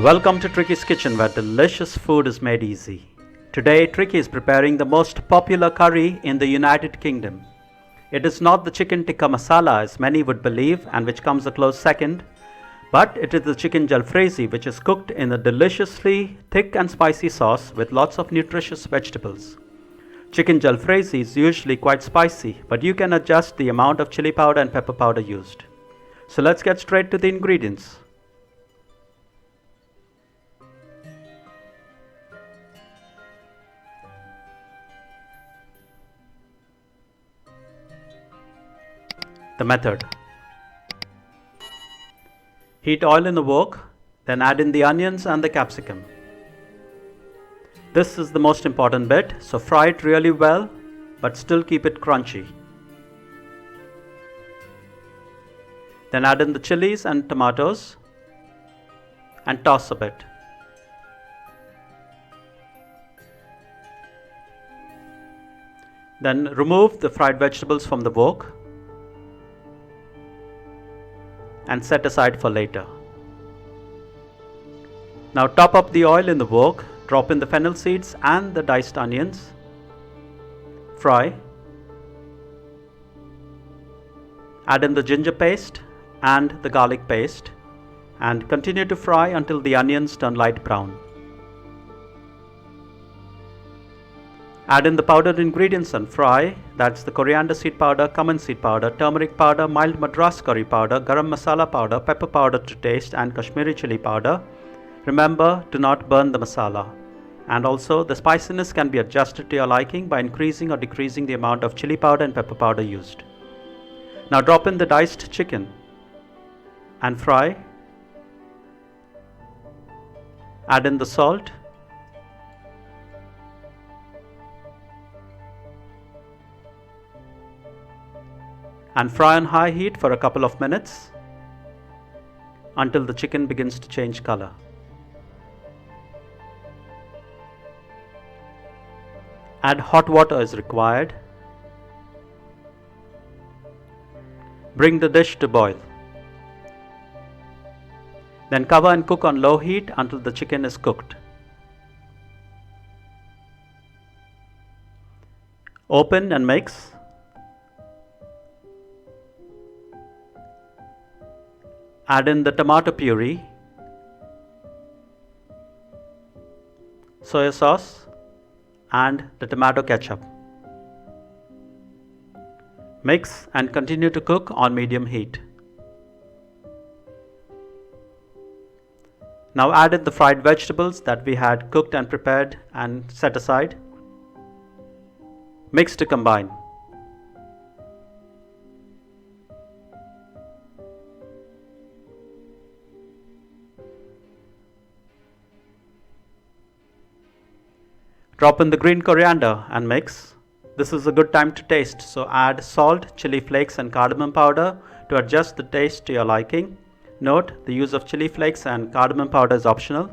Welcome to Trickeys kitchen, where delicious food is made easy. Today Trickey is preparing the most popular curry in the United Kingdom. It is not the chicken tikka masala as many would believe and which comes a close second, but it is the chicken jalfrezi, which is cooked in a deliciously thick and spicy sauce with lots of nutritious vegetables. Chicken jalfrezi is usually quite spicy, but you can adjust the amount of chili powder and pepper powder used. So let's get straight to the ingredients. The method: heat oil in the wok, then add in the onions and the capsicum. This is the most important bit, so fry it really well, but still keep it crunchy. Then add in the chilies and tomatoes and toss a bit. Then remove the fried vegetables from the wok and set aside for later. Now top up the oil in the wok, drop in the fennel seeds and the diced onions. Fry. Add in the ginger paste and the garlic paste and continue to fry until the onions turn light brown. Add in the powdered ingredients and fry. That's the coriander seed powder, cumin seed powder, turmeric powder, mild Madras curry powder, garam masala powder, pepper powder to taste and Kashmiri Chilli Powder. Remember, do not burn the masala. And also the spiciness can be adjusted to your liking by increasing or decreasing the amount of chili powder and pepper powder used. Now drop in the diced chicken and fry. Add in the salt. And fry on high heat for a couple of minutes until the chicken begins to change color. Add hot water as required. Bring the dish to boil. Then cover and cook on low heat until the chicken is cooked. Open and mix. Add in the tomato puree, soya sauce and the tomato ketchup. Mix and continue to cook on medium heat. Now add in the fried vegetables that we had cooked and prepared and set aside. Mix to combine. Drop in the green coriander and mix. This is a good time to taste, so add salt, chili flakes and cardamom powder to adjust the taste to your liking. Note, the use of chili flakes and cardamom powder is optional.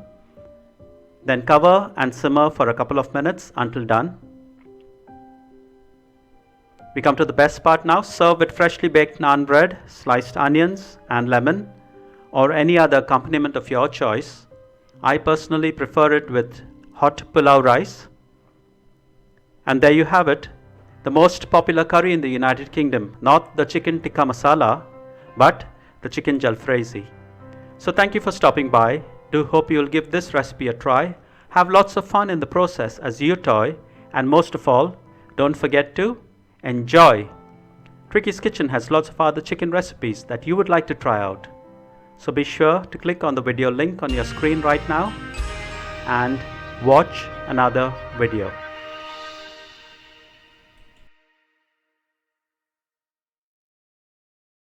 Then cover and simmer for a couple of minutes until done. We come to the best part now. Serve with freshly baked naan bread, sliced onions and lemon, or any other accompaniment of your choice. I personally prefer it with hot pulao rice. And there you have it, the most popular curry in the United Kingdom, not the chicken tikka masala, but the chicken jalfrezi. So thank you for stopping by. Do hope you'll give this recipe a try. Have lots of fun in the process as you toy, and most of all, don't forget to enjoy. Trickeys Kitchen has lots of other chicken recipes that you would like to try out. So be sure to click on the video link on your screen right now and watch another video.